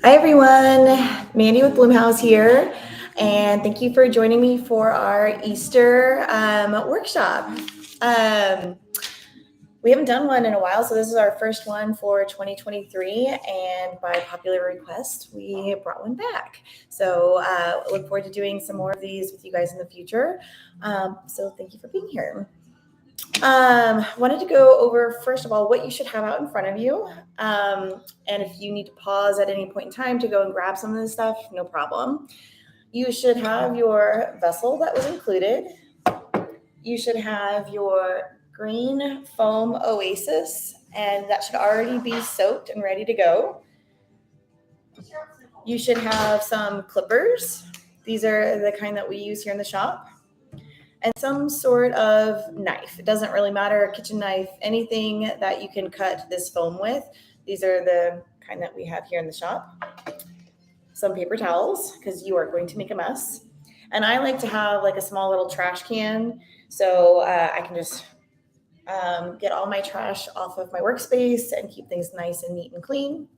Hi everyone, Mandy with Bloomhouse here, and thank you for joining me for our Easter workshop. Um, we haven't done one in a while, so this is our first one for 2023, and by popular request, we brought one back. So look forward to doing some more of these with you guys in the future. So thank you for being here. Wanted to go over, first of all, what you should have out in front of you. And if you need to pause at any point in time to go and grab some of this stuff, no problem. You should have your vessel that was included. You should have your green foam oasis, and that should already be soaked and ready to go. You should have some clippers. These are the kind that we use here in the shop. And some sort of knife. It doesn't really matter, a kitchen knife, anything that you can cut this foam with. These are the kind that we have here in the shop. Some paper towels, because you are going to make a mess. And I like to have like a small little trash can, so I can just get all my trash off of my workspace and keep things nice and neat and clean.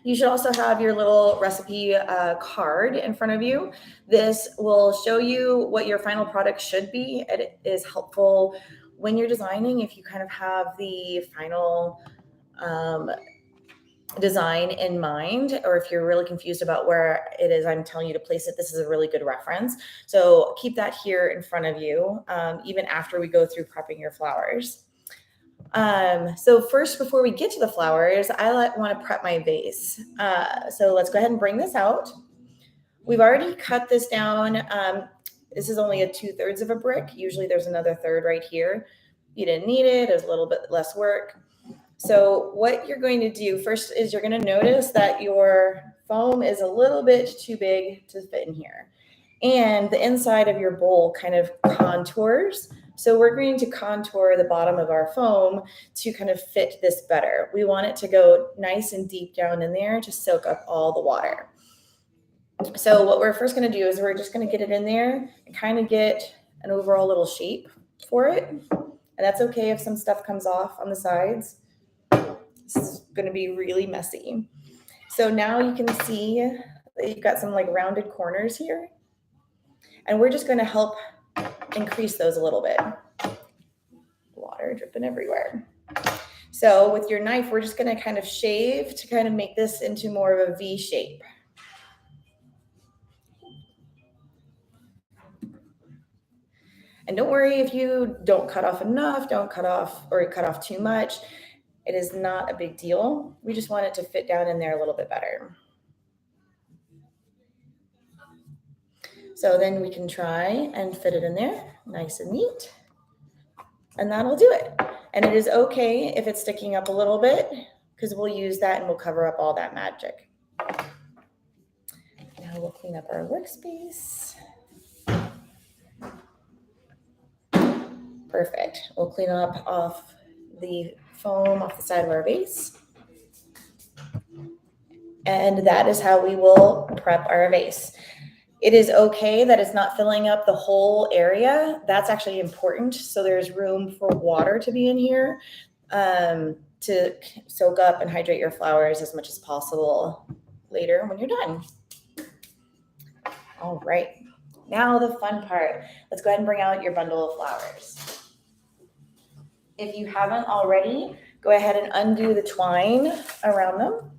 You should also have your little recipe card in front of you. This will show you what your final product should be. It is helpful when you're designing if you kind of have the final design in mind, or if you're really confused about where it is I'm telling you to place it, this is a really good reference. So keep that here in front of you, even after we go through prepping your flowers. So first, before we get to the flowers, I want to prep my vase. So let's go ahead and bring this out. We've already cut this down. This is only a 2/3 of a brick. Usually there's another third right here. You didn't need it. It was a little bit less work. So what you're going to do first is you're going to notice that your foam is a little bit too big to fit in here. And the inside of your bowl kind of contours. So we're going to contour the bottom of our foam to kind of fit this better. We want it to go nice and deep down in there to soak up all the water. So what we're first going to do is we're just going to get it in there and kind of get an overall little shape for it. And that's okay if some stuff comes off on the sides. This is going to be really messy. So now you can see that you've got some like rounded corners here. And we're just going to help increase those a little bit. Water dripping everywhere. So with your knife, we're just going to kind of shave to kind of make this into more of a V shape. And don't worry if you don't cut off enough, don't cut off or cut off too much. It is not a big deal. We just want it to fit down in there a little bit better. So then we can try and fit it in there nice and neat. And that'll do it. And it is okay if it's sticking up a little bit, because we'll use that and we'll cover up all that magic. Now we'll clean up our workspace. Perfect. We'll clean up off the foam off the side of our vase. And that is how we will prep our vase. It is okay that it's not filling up the whole area. That's actually important. So there's room for water to be in here to soak up and hydrate your flowers as much as possible later when you're done. All right. Now the fun part. Let's go ahead and bring out your bundle of flowers. If you haven't already, go ahead and undo the twine around them.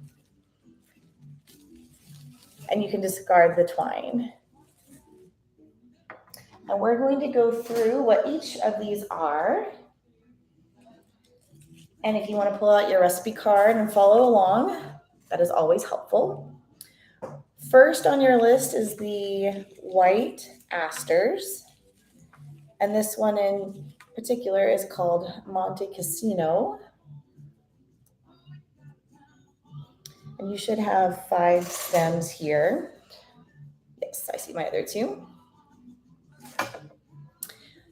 And you can discard the twine. And we're going to go through what each of these are. And if you want to pull out your recipe card and follow along, that is always helpful. First on your list is the white asters. And this one in particular is called Monte Cassino. And you should have 5 stems here. Yes, I see my other 2.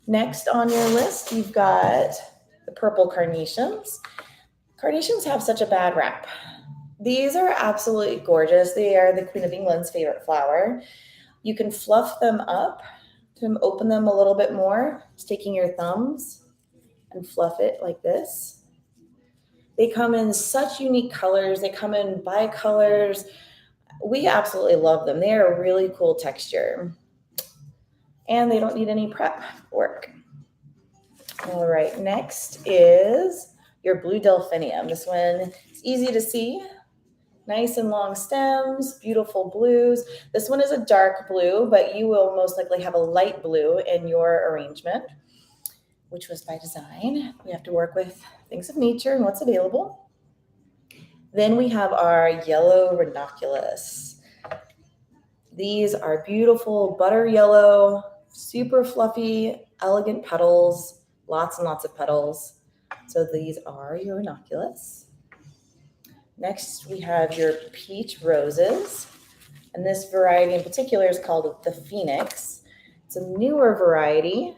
Next on your list, you've got the purple carnations. Carnations have such a bad rap. These are absolutely gorgeous. They are the Queen of England's favorite flower. You can fluff them up to open them a little bit more, just taking your thumbs and fluff it like this. They come in such unique colors. They come in bicolors. We absolutely love them. They are a really cool texture. And they don't need any prep work. All right, next is your blue delphinium. This one is easy to see. Nice and long stems, beautiful blues. This one is a dark blue, but you will most likely have a light blue in your arrangement, which was by design. We have to work with things of nature and what's available. Then we have our yellow ranunculus. These are beautiful butter yellow, super fluffy, elegant petals, lots and lots of petals. So these are your ranunculus. Next, we have your peach roses. And this variety in particular is called the Phoenix. It's a newer variety,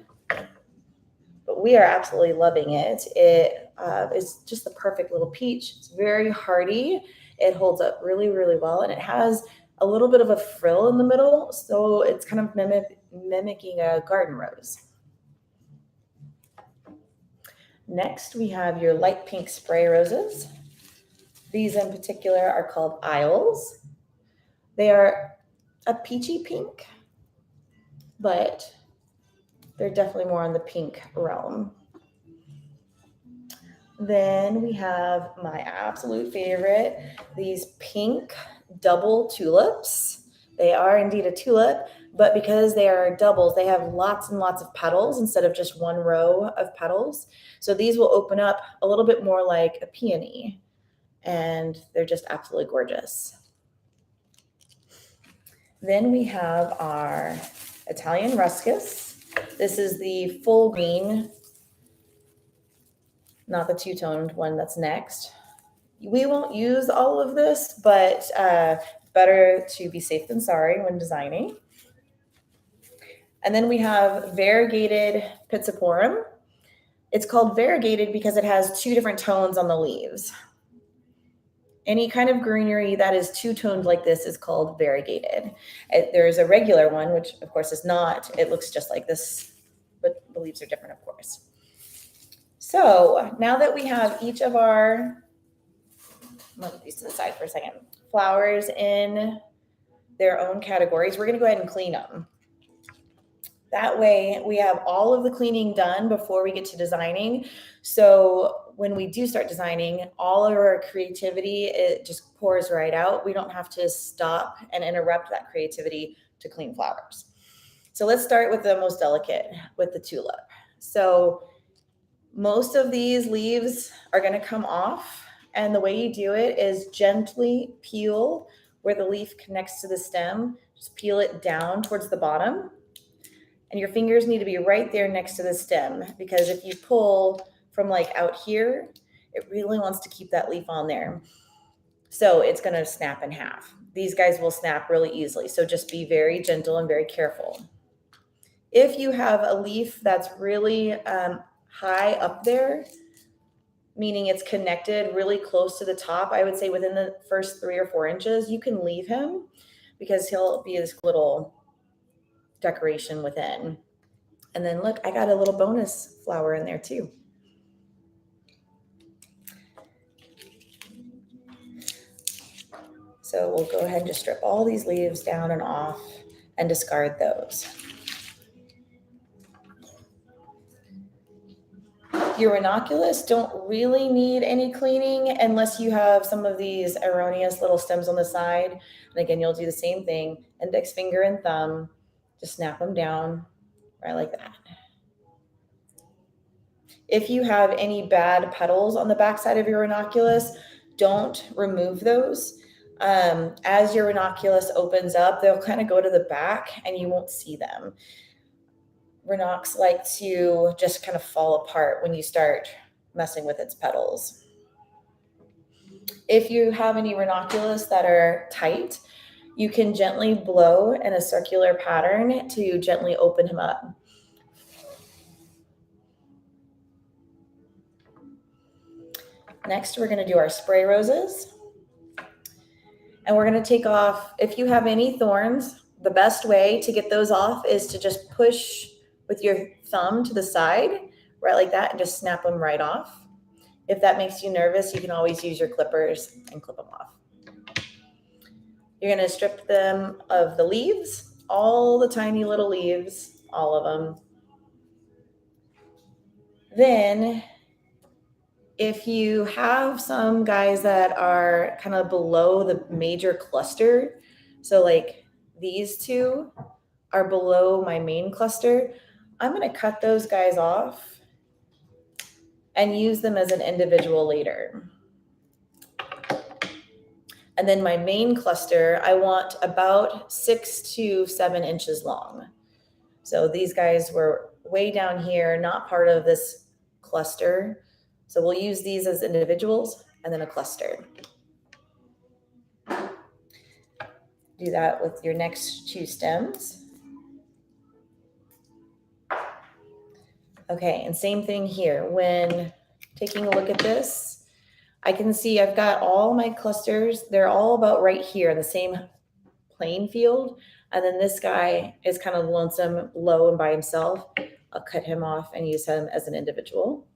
but we are absolutely loving it. It is just the perfect little peach. It's very hardy. It holds up really, really well. And it has a little bit of a frill in the middle. So it's kind of mimicking a garden rose. Next, we have your light pink spray roses. These in particular are called Isles. They are a peachy pink, but they're definitely more on the pink realm. Then we have my absolute favorite, these pink double tulips. They are indeed a tulip, but because they are doubles, they have lots and lots of petals instead of just one row of petals. So these will open up a little bit more like a peony, and they're just absolutely gorgeous. Then we have our Italian ruscus. This is the full green, not the two-toned one that's next. We won't use all of this, but better to be safe than sorry when designing. And then we have variegated Pizzicorum. It's called variegated because it has two different tones on the leaves. Any kind of greenery that is two-toned like this is called variegated. There's a regular one, which of course is not. It looks just like this, but the leaves are different, of course. So now that we have each of our, move these to the side for a second, flowers in their own categories, we're going to go ahead and clean them. That way we have all of the cleaning done before we get to designing. So when we do start designing, all of our creativity, it just pours right out. We don't have to stop and interrupt that creativity to clean flowers. So let's start with the most delicate, with the tulip. So most of these leaves are going to come off. And the way you do it is gently peel where the leaf connects to the stem. Just peel it down towards the bottom. And your fingers need to be right there next to the stem, because if you pull from like out here, it really wants to keep that leaf on there. So it's going to snap in half. These guys will snap really easily. So just be very gentle and very careful. If you have a leaf that's really high up there, meaning it's connected really close to the top, I would say within the first 3 or 4 inches, you can leave him because he'll be this little decoration within. And then look, I got a little bonus flower in there too. So we'll go ahead and just strip all these leaves down and off and discard those. Your ranunculus don't really need any cleaning unless you have some of these erroneous little stems on the side. And again, you'll do the same thing, index finger and thumb. Just snap them down right like that. If you have any bad petals on the backside of your ranunculus, don't remove those. As your ranunculus opens up, they'll kind of go to the back and you won't see them. Ranuncs like to just kind of fall apart when you start messing with its petals. If you have any ranunculus that are tight, you can gently blow in a circular pattern to gently open him up. Next, we're going to do our spray roses. And we're going to take off, if you have any thorns, the best way to get those off is to just push with your thumb to the side, right like that, and just snap them right off. If that makes you nervous, you can always use your clippers and clip them off. You're going to strip them of the leaves, all the tiny little leaves, all of them. Then if you have some guys that are kind of below the major cluster, so like these two are below my main cluster, I'm going to cut those guys off and use them as an individual later. And then my main cluster, I want about 6 to 7 inches long. So these guys were way down here, not part of this cluster. So we'll use these as individuals and then a cluster. Do that with your next 2 stems. Okay, and same thing here. When taking a look at this, I can see I've got all my clusters. They're all about right here in the same playing field. And then this guy is kind of lonesome, low and by himself. I'll cut him off and use him as an individual.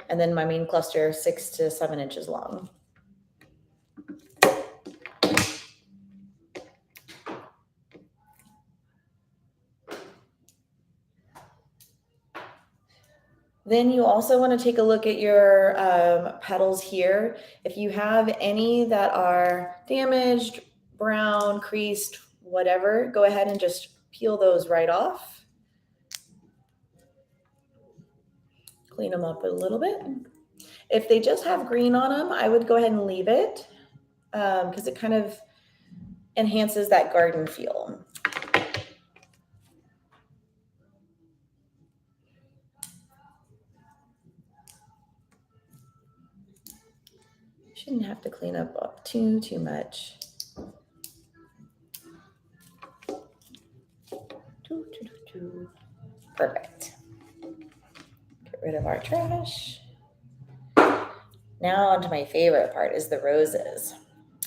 And then my main cluster, 6 to 7 inches long. Then you also want to take a look at your petals here. If you have any that are damaged, brown, creased, whatever, go ahead and just peel those right off. Clean them up a little bit. If they just have green on them, I would go ahead and leave it because it kind of enhances that garden feel. Shouldn't have to clean up too much. Perfect. Get rid of our trash. Now onto my favorite part is the roses.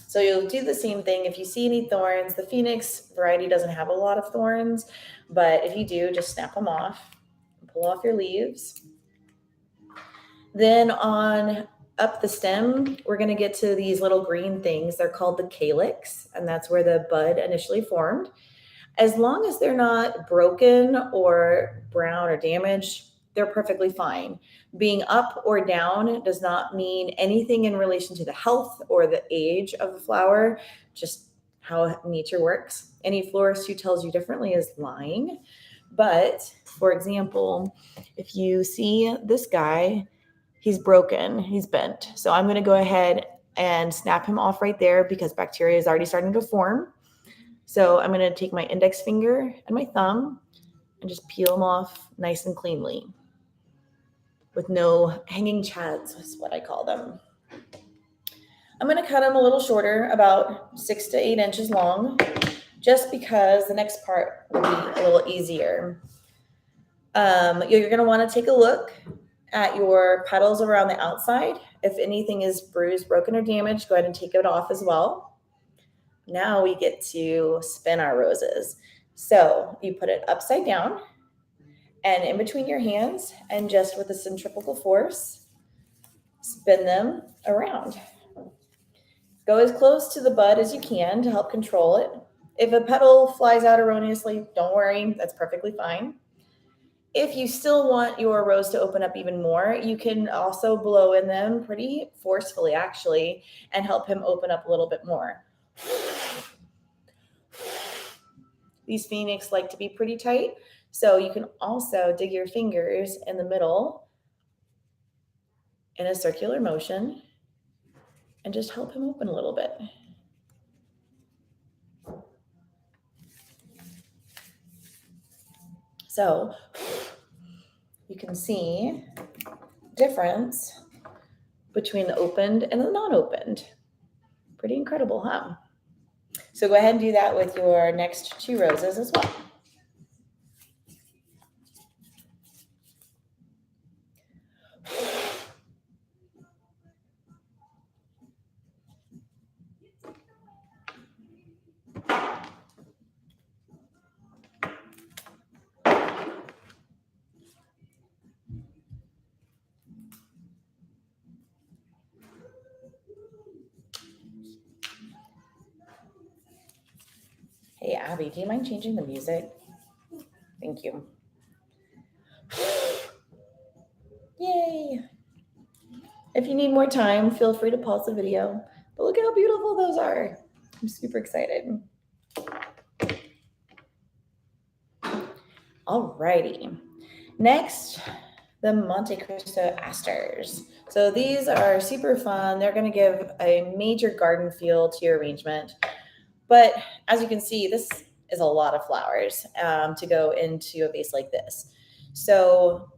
So you'll do the same thing. If you see any thorns, the Phoenix variety doesn't have a lot of thorns, but if you do, just snap them off and pull off your leaves. Then on up the stem, we're going to get to these little green things. They're called the calyx, and that's where the bud initially formed. As long as they're not broken or brown or damaged, they're perfectly fine. Being up or down does not mean anything in relation to the health or the age of the flower, just how nature works. Any florist who tells you differently is lying. But for example, if you see this guy, he's broken, he's bent. So I'm going to go ahead and snap him off right there because bacteria is already starting to form. So I'm going to take my index finger and my thumb and just peel them off nice and cleanly with no hanging chads is what I call them. I'm going to cut them a little shorter, about 6 to 8 inches long, just because the next part will be a little easier. You're going to want to take a look at your petals around the outside. If anything is bruised, broken, or damaged, go ahead and take it off as well. Now we get to spin our roses. So you put it upside down and in between your hands, and just with a centrifugal force, spin them around. Go as close to the bud as you can to help control it. If a petal flies out erroneously, don't worry, that's perfectly fine. If you still want your rose to open up even more, you can also blow in them pretty forcefully, actually, and help him open up a little bit more. These Phoenix like to be pretty tight, so you can also dig your fingers in the middle in a circular motion and just help him open a little bit. So you can see difference between the opened and the non-opened. Pretty incredible, huh? So go ahead and do that with your next 2 roses as well. Hey, Abby, do you mind changing the music? Thank you. Yay. If you need more time, feel free to pause the video. But look at how beautiful those are. I'm super excited. Alrighty. Next, the Monte Cristo asters. So these are super fun. They're going to give a major garden feel to your arrangement. But as you can see, this is a lot of flowers to go into a vase like this. So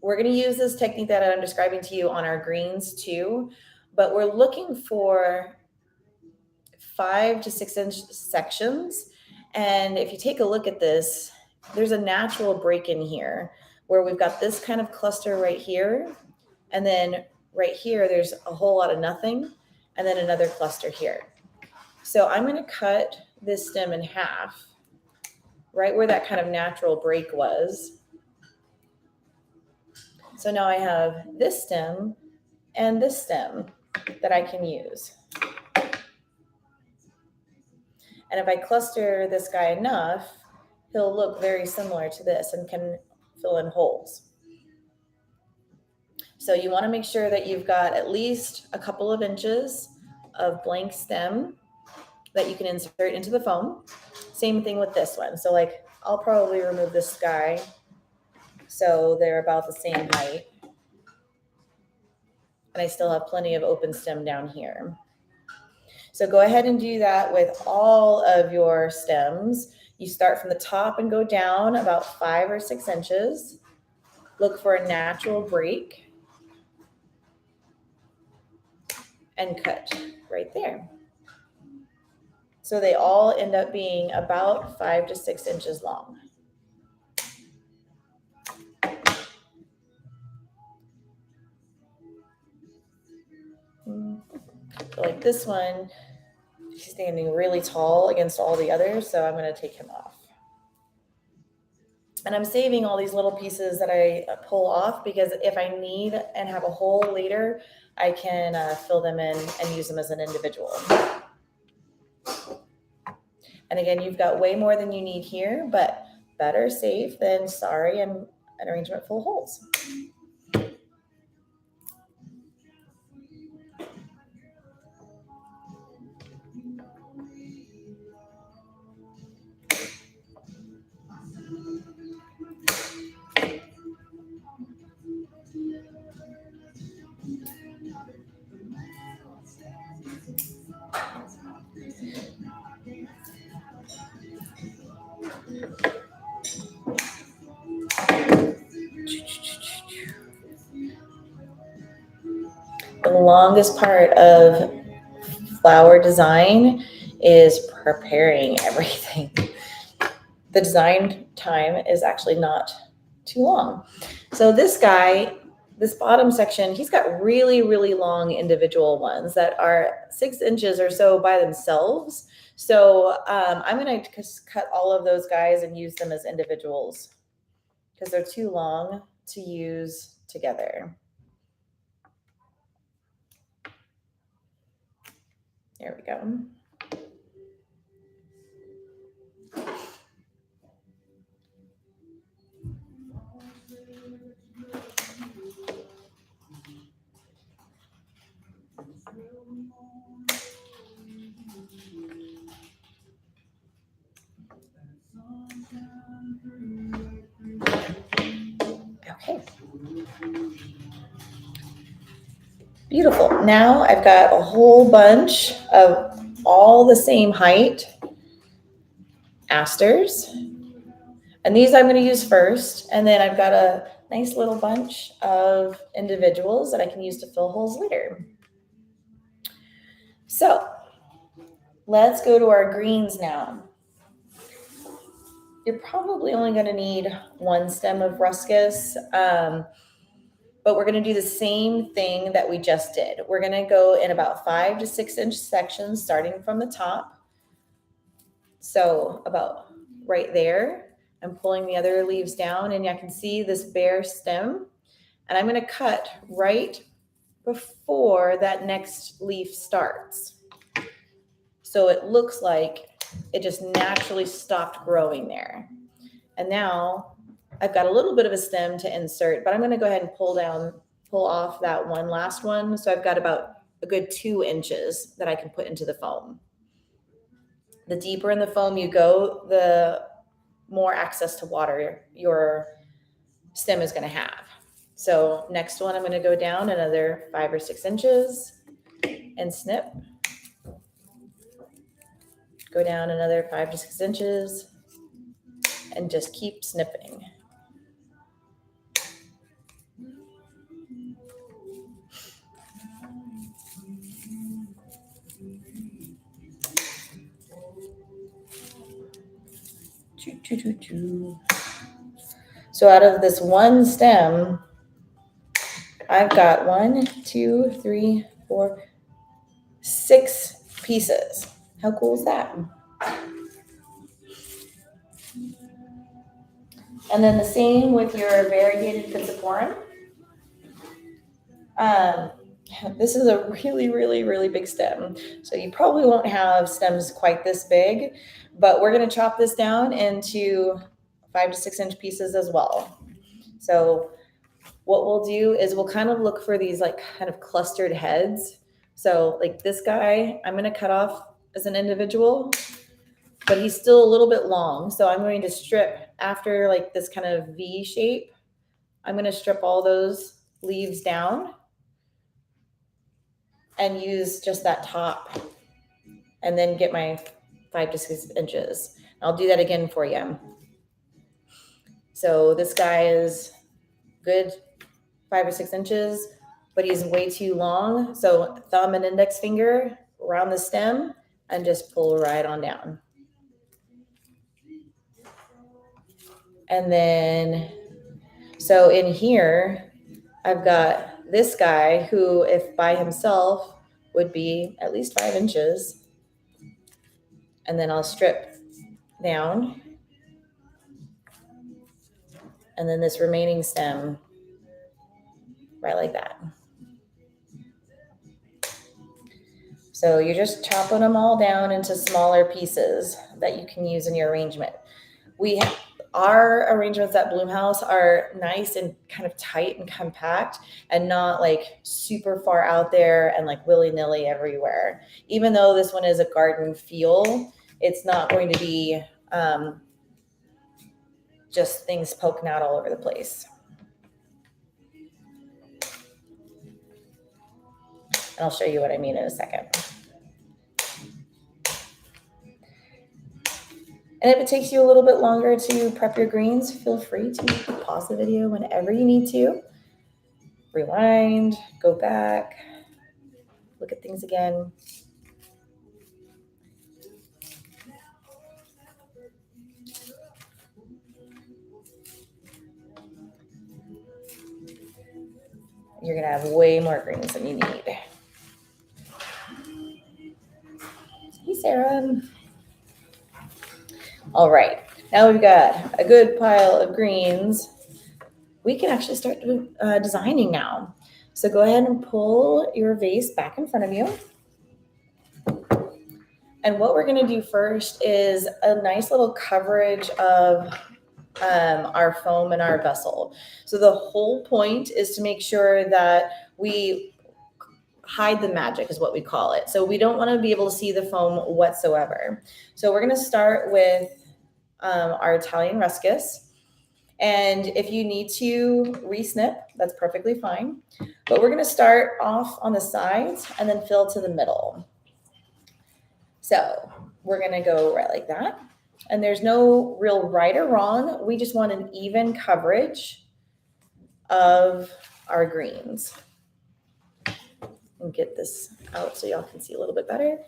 we're going to use this technique that I'm describing to you on our greens too, but we're looking for 5 to 6 inch sections. And if you take a look at this, there's a natural break in here where we've got this kind of cluster right here. And then right here, there's a whole lot of nothing. And then another cluster here. So I'm going to cut this stem in half, right where that kind of natural break was. So now I have this stem and this stem that I can use. And if I cluster this guy enough, he'll look very similar to this and can fill in holes. So you want to make sure that you've got at least a couple of inches of blank stem that you can insert into the foam. Same thing with this one. So like I'll probably remove this guy so they're about the same height. And I still have plenty of open stem down here. So go ahead and do that with all of your stems. You start from the top and go down about 5 or 6 inches. Look for a natural break and cut right there. So they all end up being about 5 to 6 inches long. So like this one, he's standing really tall against all the others, so I'm going to take him off. And I'm saving all these little pieces that I pull off because if I need and have a hole later, I can fill them in and use them as an individual. And again, you've got way more than you need here, but better safe than sorry and an arrangement full of holes. The longest part of flower design is preparing everything. The design time is actually not too long. So this guy, this bottom section, he's got really, really long individual ones that are 6 inches or so by themselves. So I'm going to cut all of those guys and use them as individuals because they're too long to use together. There we go. Okay. Beautiful. Now I've got a whole bunch of all the same height asters. And these I'm going to use first. And then I've got a nice little bunch of individuals that I can use to fill holes later. So let's go to our greens now. You're probably only going to need one stem of Ruscus, but we're going to do the same thing that we just did. We're going to go in about 5 to 6 inch sections starting from the top. So about right there. I'm pulling the other leaves down and I can see this bare stem. And I'm going to cut right before that next leaf starts. So it looks like It just naturally stopped growing there. And now I've got a little bit of a stem to insert, but I'm going to go ahead and pull off that one last one. So I've got about a good 2 inches that I can put into the foam. The deeper in the foam you go, the more access to water your stem is going to have. So next one, I'm going to go down another 5 or 6 inches and snip. Go down another 5 to 6 inches and just keep snipping. So out of this one stem, I've got 1, 2, 3, 4, 6 pieces. How cool is that? And then the same with your variegated Pitziporum. This is a really, really, really big stem. So you probably won't have stems quite this big, but we're going to chop this down into 5 to 6 inch pieces as well. So what we'll do is we'll kind of look for these like kind of clustered heads. So like this guy, I'm going to cut off as an individual, but he's still a little bit long. So I'm going to strip after like this kind of V shape. I'm going to strip all those leaves down and use just that top and then get my 5 to 6 inches. I'll do that again for you. So this guy is good 5 or 6 inches, but he's way too long. So thumb and index finger around the stem and just pull right on down. And then, so in here, I've got this guy who, if by himself, would be at least 5 inches. And then I'll strip down. And then this remaining stem, right like that. So you're just chopping them all down into smaller pieces that you can use in your arrangement. Our arrangements at Bloomhouse are nice and kind of tight and compact and not like super far out there and like willy-nilly everywhere. Even though this one is a garden feel, it's not going to be just things poking out all over the place. And I'll show you what I mean in a second. And if it takes you a little bit longer to prep your greens, feel free to pause the video whenever you need to. Rewind, go back, look at things again. You're going to have way more greens than you need. Hey, Sarah. All right, now we've got a good pile of greens. We can actually start designing now. So go ahead and pull your vase back in front of you. And what we're going to do first is a nice little coverage of our foam and our vessel. So the whole point is to make sure that we hide the magic, is what we call it. So we don't want to be able to see the foam whatsoever. So we're going to start with our Italian Ruscus. And if you need to re-snip, that's perfectly fine. But we're going to start off on the sides and then fill to the middle. So we're going to go right like that. And there's no real right or wrong. We just want an even coverage of our greens. And get this out so y'all can see a little bit better.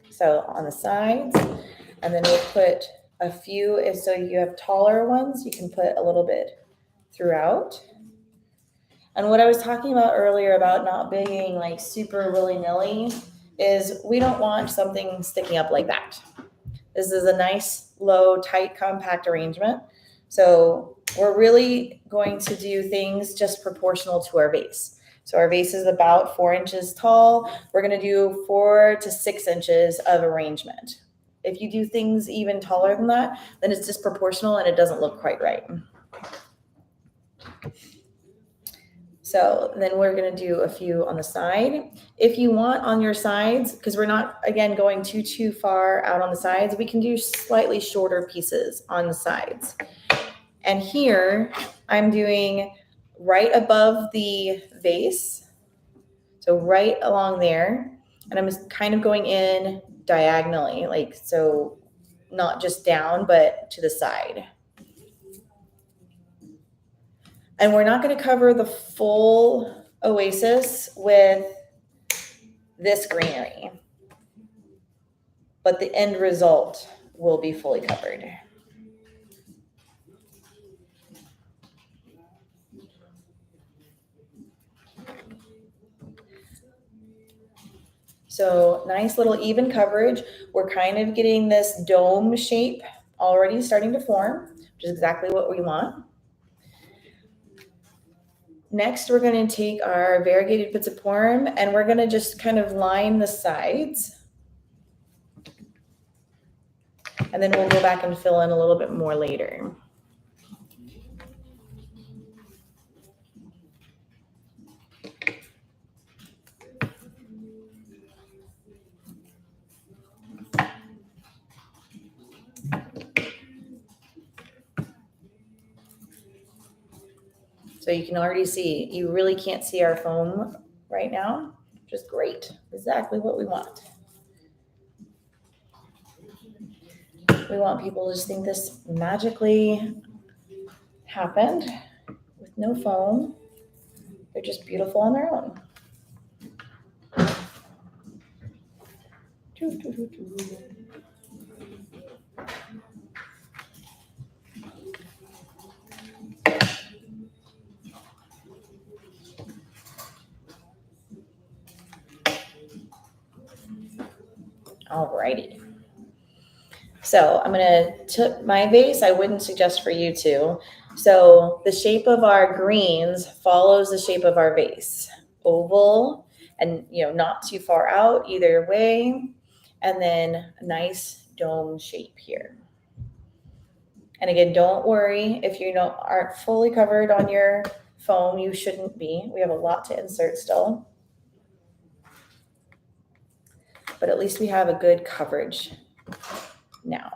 So on the sides, and then we'll put a few, if so you have taller ones, you can put a little bit throughout. And what I was talking about earlier about not being like super willy-nilly is we don't want something sticking up like that. This is a nice, low, tight, compact arrangement. So we're really going to do things just proportional to our vase. So our vase is about 4 inches tall. We're gonna do 4 to 6 inches of arrangement. If you do things even taller than that, then it's disproportional and it doesn't look quite right. So then we're gonna do a few on the side. If you want on your sides, because we're not, again, going too far out on the sides, we can do slightly shorter pieces on the sides. And here I'm doing right above the vase, so right along there, and I'm just kind of going in diagonally, like, so not just down, but to the side. And we're not going to cover the full oasis with this greenery, but the end result will be fully covered. So nice little even coverage. We're kind of getting this dome shape already starting to form, which is exactly what we want. Next, we're going to take our variegated Pizzaporium and we're going to just kind of line the sides. And then we'll go back and fill in a little bit more later. So you can already see, you really can't see our foam right now, which is great. Exactly what we want. We want people to just think this magically happened with no foam. They're just beautiful on their own. Alrighty. So I'm gonna tip my vase. I wouldn't suggest for you to. So the shape of our greens follows the shape of our vase. Oval and, you know, not too far out either way. And then a nice dome shape here. And again, don't worry if you aren't fully covered on your foam. You shouldn't be. We have a lot to insert still. But at least we have a good coverage now.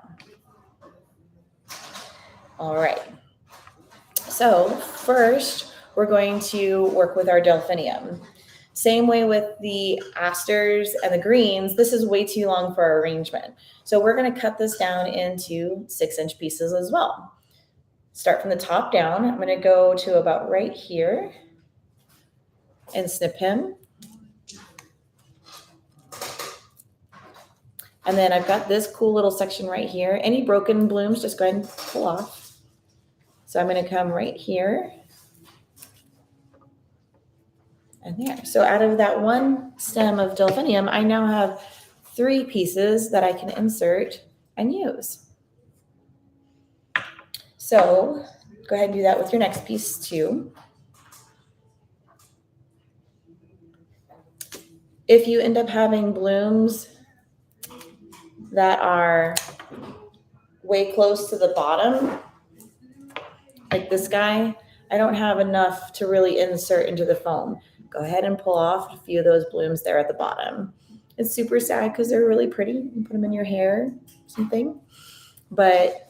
All right. So first, we're going to work with our delphinium. Same way with the asters and the greens, this is way too long for our arrangement. So we're going to cut this down into 6-inch pieces as well. Start from the top down. I'm going to go to about right here and snip him. And then I've got this cool little section right here. Any broken blooms, just go ahead and pull off. So I'm going to come right here and there. So out of that one stem of delphinium, I now have 3 pieces that I can insert and use. So go ahead and do that with your next piece too. If you end up having blooms that are way close to the bottom, like this guy, I don't have enough to really insert into the foam. Go ahead and pull off a few of those blooms there at the bottom. It's super sad because they're really pretty. You can put them in your hair, something. But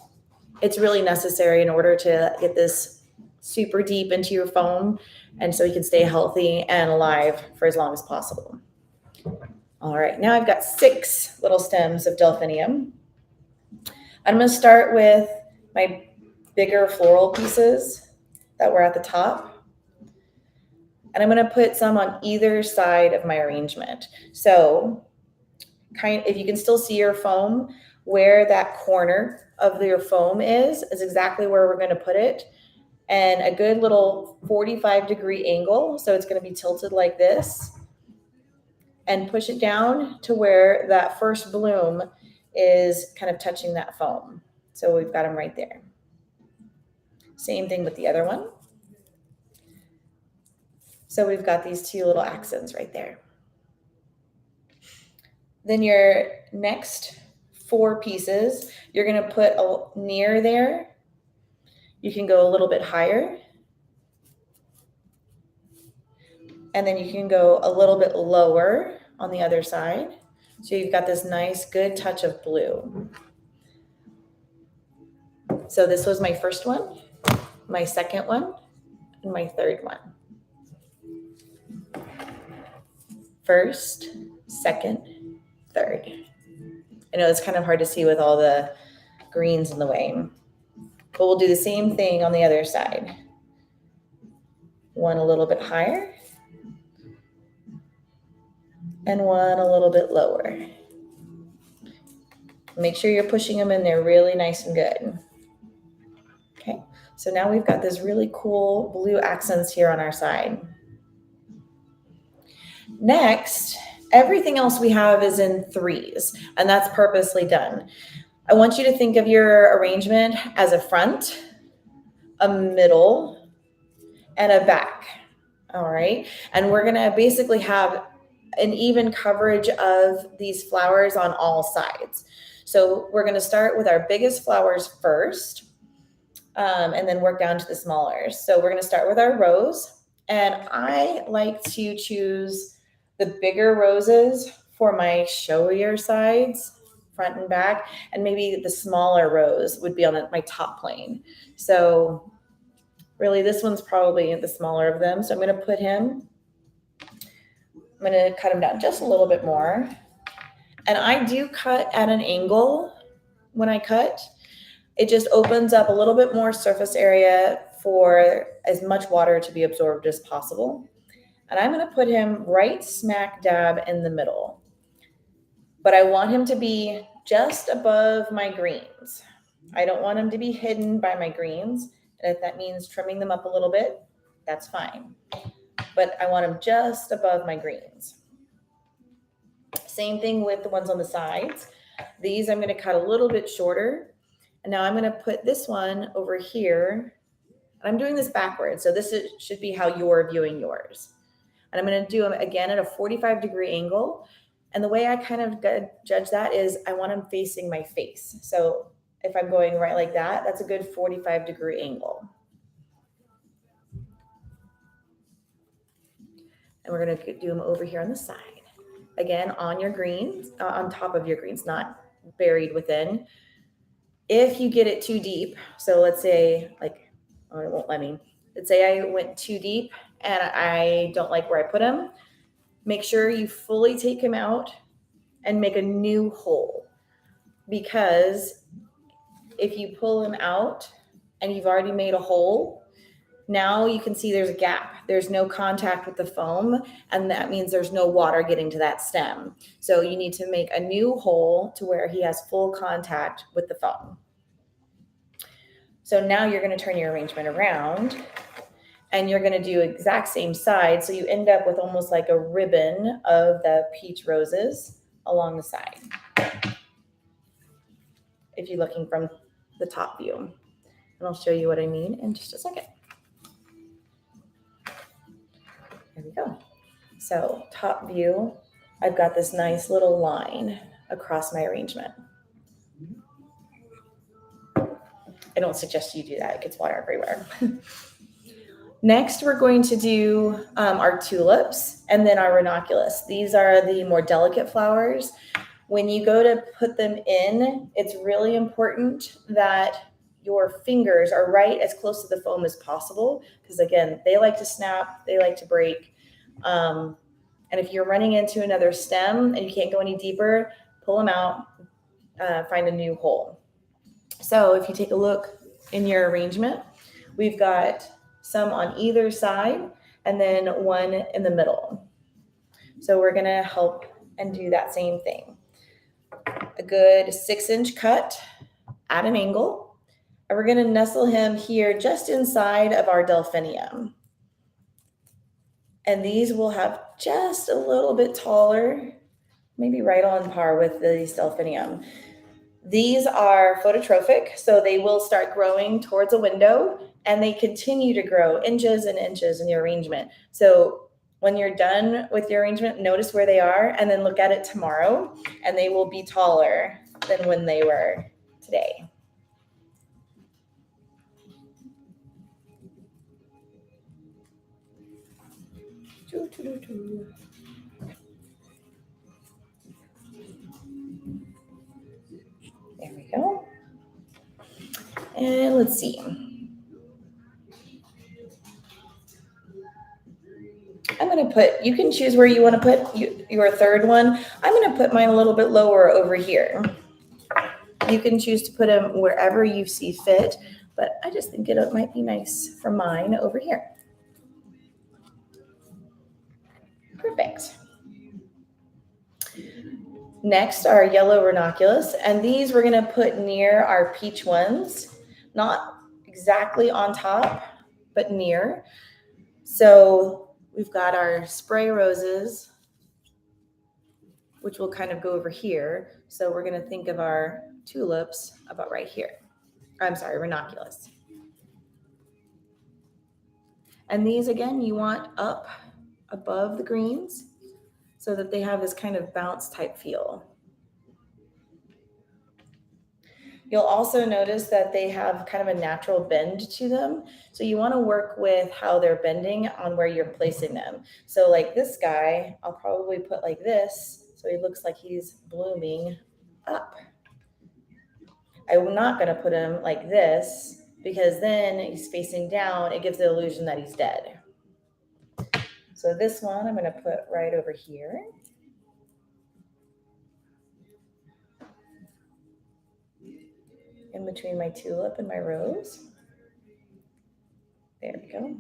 it's really necessary in order to get this super deep into your foam and so you can stay healthy and alive for as long as possible. All right, now I've got 6 little stems of delphinium. I'm going to start with my bigger floral pieces that were at the top. And I'm going to put some on either side of my arrangement. So if you can still see your foam, where that corner of your foam is exactly where we're going to put it. And a good little 45-degree angle. So it's going to be tilted like this. And push it down to where that first bloom is kind of touching that foam. So we've got them right there. Same thing with the other one. So we've got these two little accents right there. Then your next 4 pieces, you're going to put near there. You can go a little bit higher. And then you can go a little bit lower on the other side. So you've got this nice, good touch of blue. So this was my first one, my second one, and my third one. First, second, third. I know it's kind of hard to see with all the greens in the way, but we'll do the same thing on the other side. One a little bit higher, and one a little bit lower. Make sure you're pushing them in there really nice and good. Okay, so now we've got this really cool blue accents here on our side. Next, everything else we have is in 3s, and that's purposely done. I want you to think of your arrangement as a front, a middle, and a back. All right, and we're gonna basically have an even coverage of these flowers on all sides. So we're gonna start with our biggest flowers first, and then work down to the smaller. So we're gonna start with our rose, and I like to choose the bigger roses for my showier sides, front and back, and maybe the smaller rose would be on my top plane. So really this one's probably the smaller of them. So I'm gonna put him, I'm gonna cut him down just a little bit more. And I do cut at an angle when I cut. It just opens up a little bit more surface area for as much water to be absorbed as possible. And I'm gonna put him right smack dab in the middle. But I want him to be just above my greens. I don't want him to be hidden by my greens. And if that means trimming them up a little bit, that's fine. But I want him just above my greens. Same thing with the ones on the sides. These I'm gonna cut a little bit shorter. And now I'm gonna put this one over here. And I'm doing this backwards. So this should be how you're viewing yours. And I'm gonna do them again at a 45-degree angle. And the way I kind of judge that is I want them facing my face. So if I'm going right like that, that's a good 45-degree angle. And we're gonna do them over here on the side. Again, on your greens, on top of your greens, not buried within. If you get it too deep, so let's say like, oh, it won't let me. Let's say I went too deep and I don't like where I put them. Make sure you fully take him out and make a new hole, because if you pull him out and you've already made a hole, now you can see there's a gap. There's no contact with the foam, and that means there's no water getting to that stem. So you need to make a new hole to where he has full contact with the foam. So now you're going to turn your arrangement around and you're going to do exact same side. So you end up with almost like a ribbon of the peach roses along the side, if you're looking from the top view. And I'll show you what I mean in just a second. There we go. So top view, I've got this nice little line across my arrangement. I don't suggest you do that. It gets water everywhere. Next, we're going to do our tulips and then our ranunculus. These are the more delicate flowers. When you go to put them in, it's really important that your fingers are right as close to the foam as possible, because again, they like to snap, they like to break. And if you're running into another stem and you can't go any deeper, pull them out, find a new hole. So if you take a look in your arrangement, we've got some on either side and then one in the middle. So we're gonna help and do that same thing. A good 6-inch cut at an angle. And we're gonna nestle him here just inside of our delphinium. And these will have just a little bit taller, maybe right on par with the delphinium. These are phototrophic, so they will start growing towards a window and they continue to grow inches and inches in the arrangement. So when you're done with your arrangement, notice where they are and then look at it tomorrow, and they will be taller than when they were today. There we go. And let's see. I'm going to put, you can choose where you want to put your third one. I'm going to put mine a little bit lower over here. You can choose to put them wherever you see fit, but I just think it might be nice for mine over here. Perfect. Next are yellow ranunculus, and these we're going to put near our peach ones, not exactly on top, but near. So we've got our spray roses, which will kind of go over here. So we're going to think of our tulips about right here. I'm sorry, ranunculus. And these, again, you want up above the greens so that they have this kind of bounce type feel. You'll also notice that they have kind of a natural bend to them. So you want to work with how they're bending on where you're placing them. So like this guy, I'll probably put like this, so he looks like he's blooming up. I'm not going to put him like this because then he's facing down. It gives the illusion that he's dead. So this one I'm going to put right over here. In between my tulip and my rose. There we go.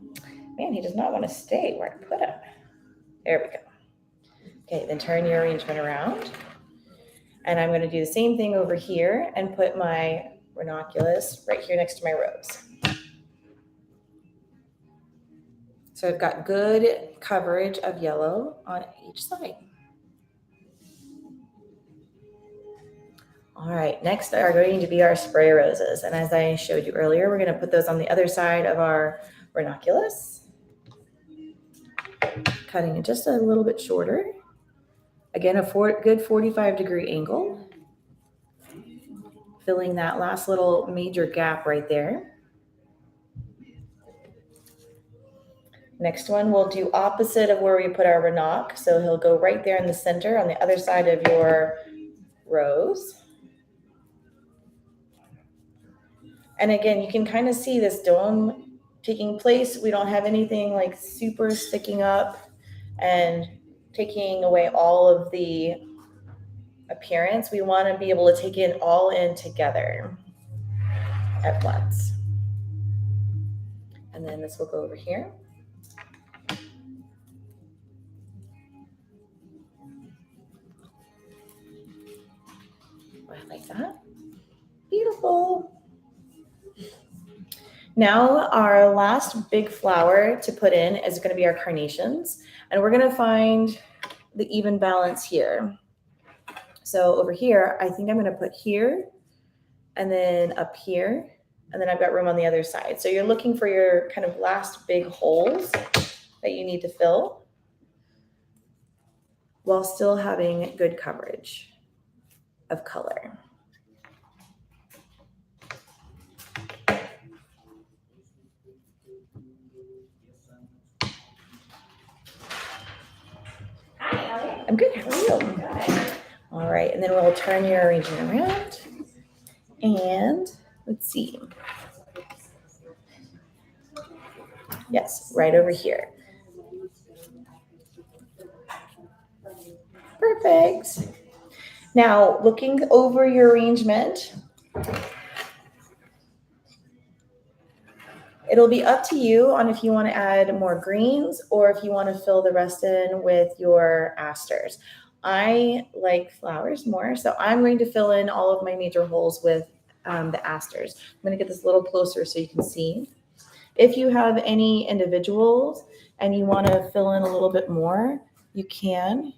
Man, he does not want to stay where I put him. There we go. Okay, then turn your arrangement around. And I'm going to do the same thing over here and put my ranunculus right here next to my rose. So I've got good coverage of yellow on each side. All right, next are going to be our spray roses. And as I showed you earlier, we're going to put those on the other side of our ranunculus. Cutting it just a little bit shorter. Again, a good 45-degree angle. Filling that last little major gap right there. Next one, we'll do opposite of where we put our ranunc. So he'll go right there in the center on the other side of your rose. And again, you can kind of see this dome taking place. We don't have anything like super sticking up and taking away all of the appearance. We want to be able to take it all in together at once. And then this will go over here. Like that. Beautiful. Now our last big flower to put in is going to be our carnations, and we're going to find the even balance here. So over here, I think I'm going to put here and then up here, and then I've got room on the other side. So you're looking for your kind of last big holes that you need to fill while still having good coverage of color. I'm good. How are you? Good. All right, and then we'll turn your arrangement around. And let's see. Yes, right over here. Perfect. Now, looking over your arrangement, it'll be up to you on if you want to add more greens or if you want to fill the rest in with your asters. I like flowers more, so I'm going to fill in all of my major holes with the asters. I'm going to get this a little closer so you can see. If you have any individuals and you want to fill in a little bit more, you can,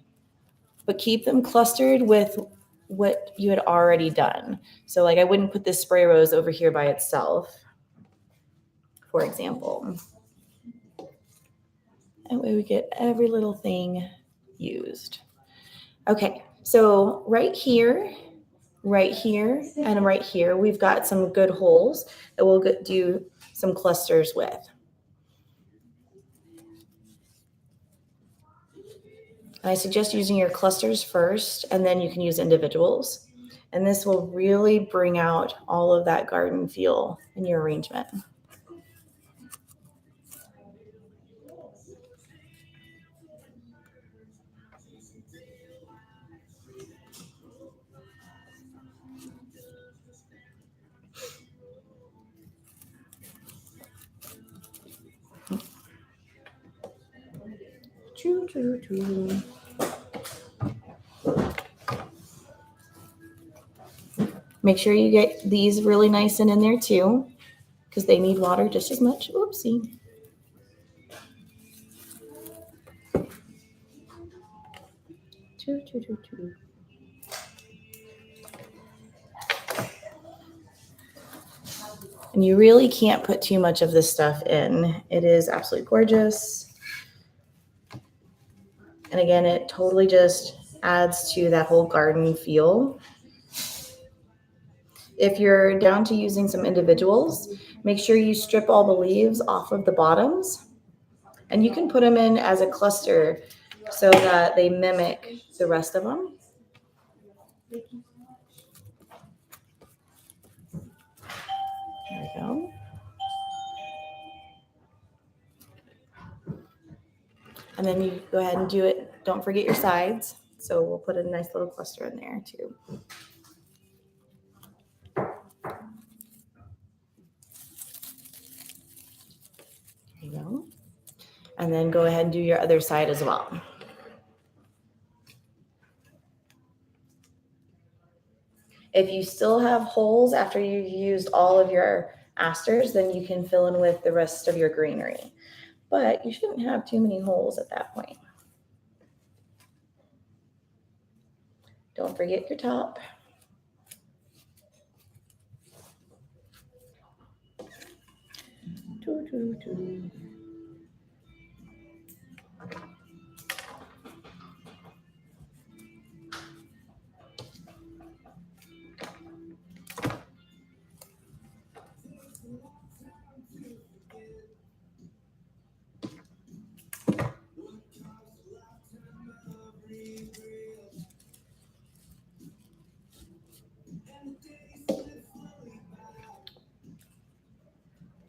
but keep them clustered with what you had already done. So like I wouldn't put this spray rose over here by itself. for example. That way we get every little thing used. Okay, so right here, and right here, we've got some good holes that we'll do some clusters with. And I suggest using your clusters first, and then you can use individuals. And this will really bring out all of that garden feel in your arrangement. Choo, choo, choo. Make sure you get these really nice and in there too, because they need water just as much. Oopsie. Choo, choo, choo, choo. And you really can't put too much of this stuff in. It is absolutely gorgeous. And again, it totally just adds to that whole garden feel. If you're down to using some individuals, make sure you strip all the leaves off of the bottoms. And you can put them in as a cluster so that they mimic the rest of them. There we go. And then you go ahead and do it. Don't forget your sides. So we'll put a nice little cluster in there too. There you go. And then go ahead and do your other side as well. If you still have holes after you've used all of your asters, then you can fill in with the rest of your greenery. But you shouldn't have too many holes at that point. Don't forget your top. Doo, doo, doo.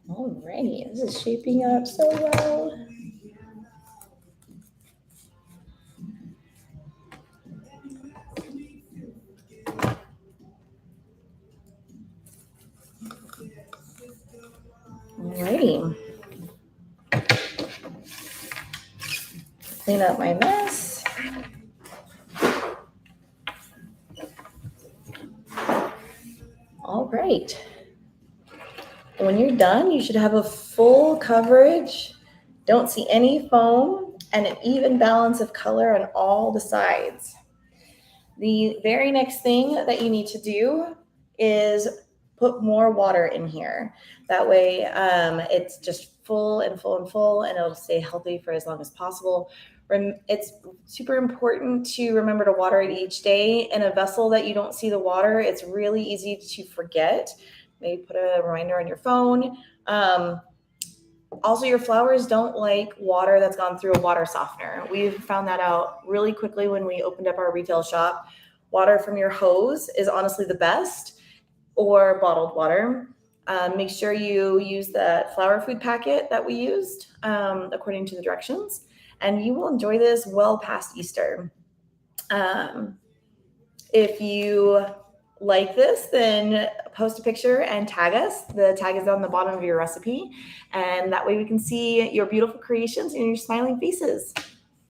Alrighty, this is shaping up so well. Alrighty. Clean up my mess. All right. When you're done, you should have a full coverage. Don't see any foam and an even balance of color on all the sides. The very next thing that you need to do is put more water in here. That way it's just full and full and full, and it'll stay healthy for as long as possible. It's super important to remember to water it each day. In a vessel that you don't see the water, it's really easy to forget. Maybe put a reminder on your phone. Also, your flowers don't like water that's gone through a water softener. We've found that out really quickly when we opened up our retail shop. Water from your hose is honestly the best, or bottled water. Make sure you use the flower food packet that we used according to the directions, and you will enjoy this well past Easter. If you like this, then post a picture and tag us. The tag is on the bottom of your recipe, and that way we can see your beautiful creations and your smiling faces.